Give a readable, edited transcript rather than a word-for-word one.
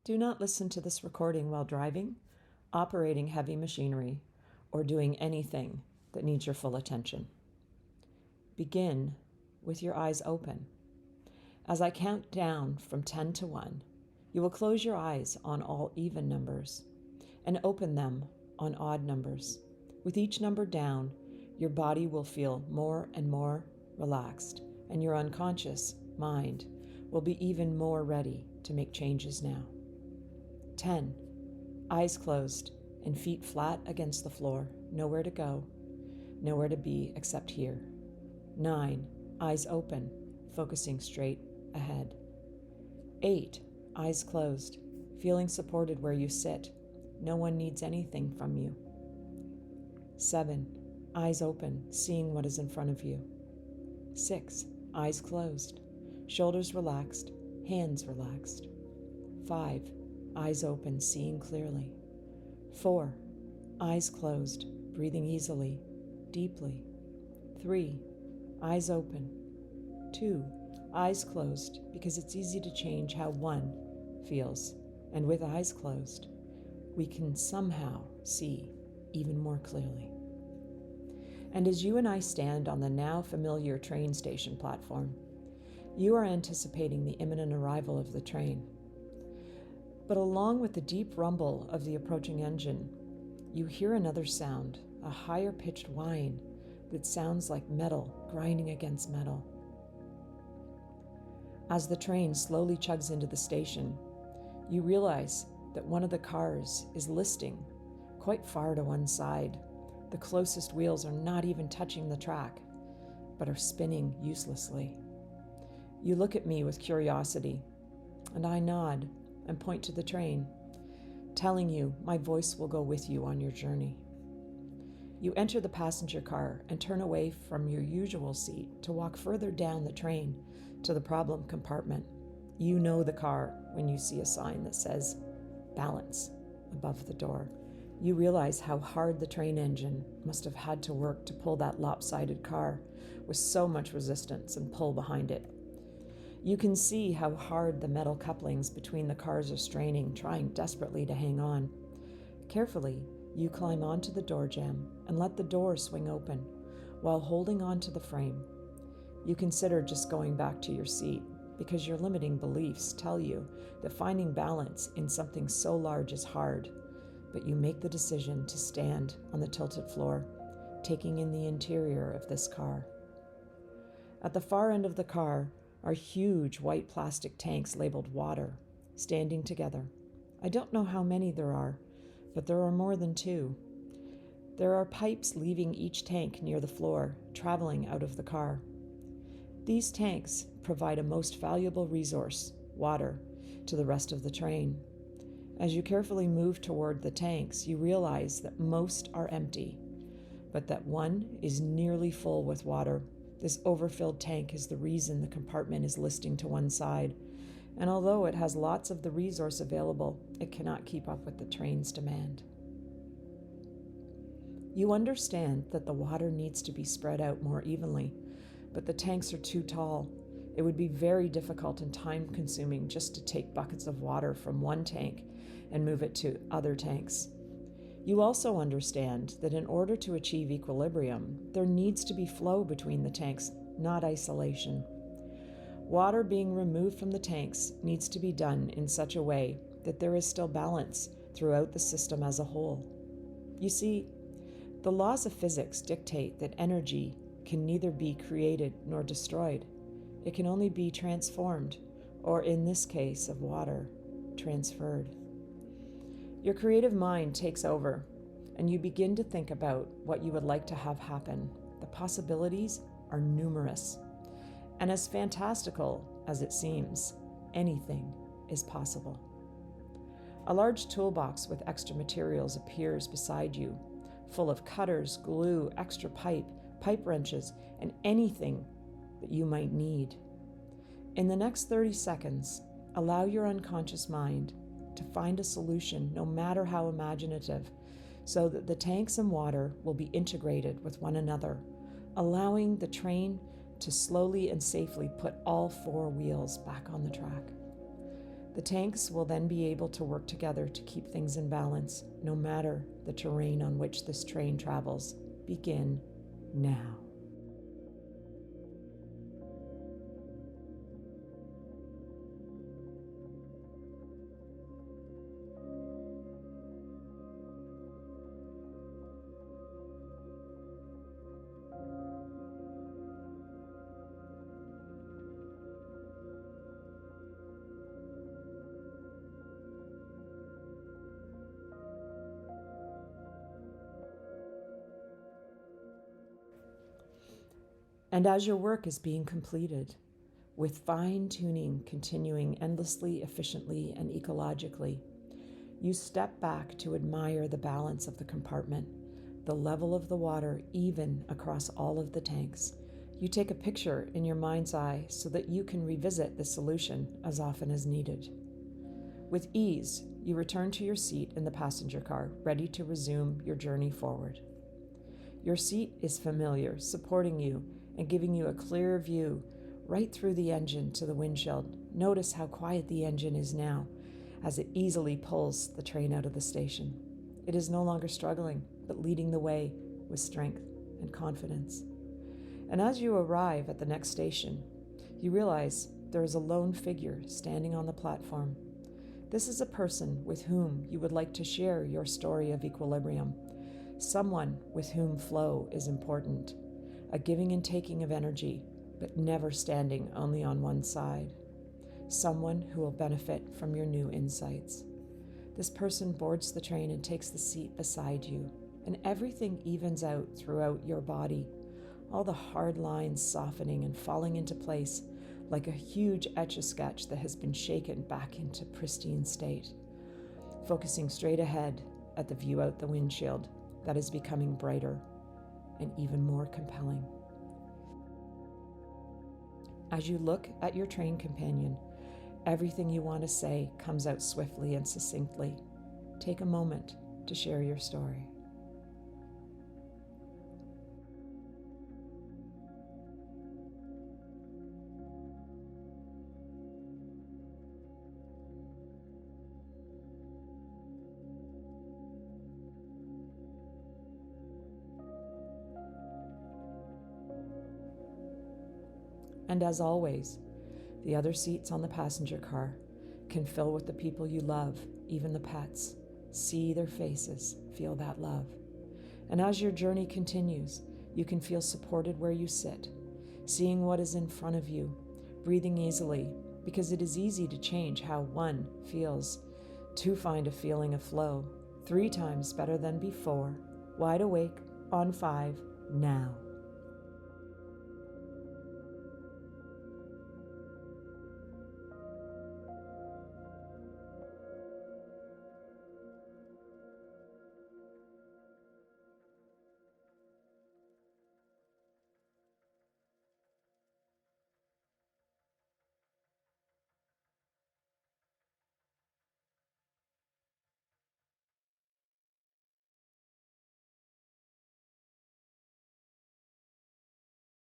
Do not listen to this recording while driving, operating heavy machinery, or doing anything that needs your full attention. Begin with your eyes open. As I count down from 10 to 1, you will close your eyes on all even numbers and open them on odd numbers. With each number down, your body will feel more and more relaxed, and your unconscious mind will be even more ready to make changes now. 10. Eyes closed and feet flat against the floor, nowhere to go, nowhere to be except here. 9. Eyes open, focusing straight ahead. 8. Eyes closed, feeling supported where you sit. No one needs anything from you. 7. Eyes open, seeing what is in front of you. 6. Eyes closed, shoulders relaxed, hands relaxed. 5. Eyes open, seeing clearly. 4. Eyes closed, breathing easily, deeply. 3. Eyes open. 2. Eyes closed, because it's easy to change how 1 feels, and with eyes closed, we can somehow see even more clearly. And as you and I stand on the now familiar train station platform, you are anticipating the imminent arrival of the train. But along with the deep rumble of the approaching engine, you hear another sound, a higher pitched whine that sounds like metal grinding against metal. As the train slowly chugs into the station, you realize that one of the cars is listing quite far to one side. The closest wheels are not even touching the track, but are spinning uselessly. You look at me with curiosity, and I nod and point to the train, telling you my voice will go with you on your journey. You enter the passenger car and turn away from your usual seat to walk further down the train to the problem compartment. You know the car when you see a sign that says balance above the door. You realize how hard the train engine must have had to work to pull that lopsided car with so much resistance and pull behind it. You can see how hard the metal couplings between the cars are straining, trying desperately to hang on. Carefully, you climb onto the door jamb and let the door swing open while holding onto the frame. You consider just going back to your seat because your limiting beliefs tell you that finding balance in something so large is hard, but you make the decision to stand on the tilted floor, taking in the interior of this car. At the far end of the car are huge white plastic tanks labeled water, standing together. I don't know how many there are, but there are more than 2. There are pipes leaving each tank near the floor, traveling out of the car. These tanks provide a most valuable resource, water, to the rest of the train. As you carefully move toward the tanks, you realize that most are empty, but that one is nearly full with water. This overfilled tank is the reason the compartment is listing to one side, and although it has lots of the resource available, it cannot keep up with the train's demand. You understand that the water needs to be spread out more evenly, but the tanks are too tall. It would be very difficult and time-consuming just to take buckets of water from one tank and move it to other tanks. You also understand that in order to achieve equilibrium, there needs to be flow between the tanks, not isolation. Water being removed from the tanks needs to be done in such a way that there is still balance throughout the system as a whole. You see, the laws of physics dictate that energy can neither be created nor destroyed. It can only be transformed, or in this case of water, transferred. Your creative mind takes over, and you begin to think about what you would like to have happen. The possibilities are numerous, and as fantastical as it seems, anything is possible. A large toolbox with extra materials appears beside you, full of cutters, glue, extra pipe wrenches, and anything that you might need. In the next 30 seconds, allow your unconscious mind to find a solution, no matter how imaginative, so that the tanks and water will be integrated with one another, allowing the train to slowly and safely put all 4 wheels back on the track. The tanks will then be able to work together to keep things in balance, no matter the terrain on which this train travels. Begin now. And as your work is being completed, with fine-tuning continuing endlessly, efficiently, and ecologically, you step back to admire the balance of the compartment, the level of the water even across all of the tanks. You take a picture in your mind's eye so that you can revisit the solution as often as needed. With ease, you return to your seat in the passenger car, ready to resume your journey forward. Your seat is familiar, supporting you and giving you a clear view right through the engine to the windshield. Notice how quiet the engine is now as it easily pulls the train out of the station. It is no longer struggling, but leading the way with strength and confidence. And as you arrive at the next station, you realize there is a lone figure standing on the platform. This is a person with whom you would like to share your story of equilibrium, someone with whom flow is important, a giving and taking of energy, but never standing only on one side, someone who will benefit from your new insights. This person boards the train and takes the seat beside you, and everything evens out throughout your body, all the hard lines softening and falling into place like a huge etch-a-sketch that has been shaken back into pristine state, focusing straight ahead at the view out the windshield that is becoming brighter and even more compelling. As you look at your train companion, everything you want to say comes out swiftly and succinctly. Take a moment to share your story. And as always, the other seats on the passenger car can fill with the people you love, even the pets. See their faces, feel that love. And as your journey continues, you can feel supported where you sit, seeing what is in front of you, breathing easily, because it is easy to change how one feels, to find a feeling of flow, 3 times better than before, wide awake, on 5, now.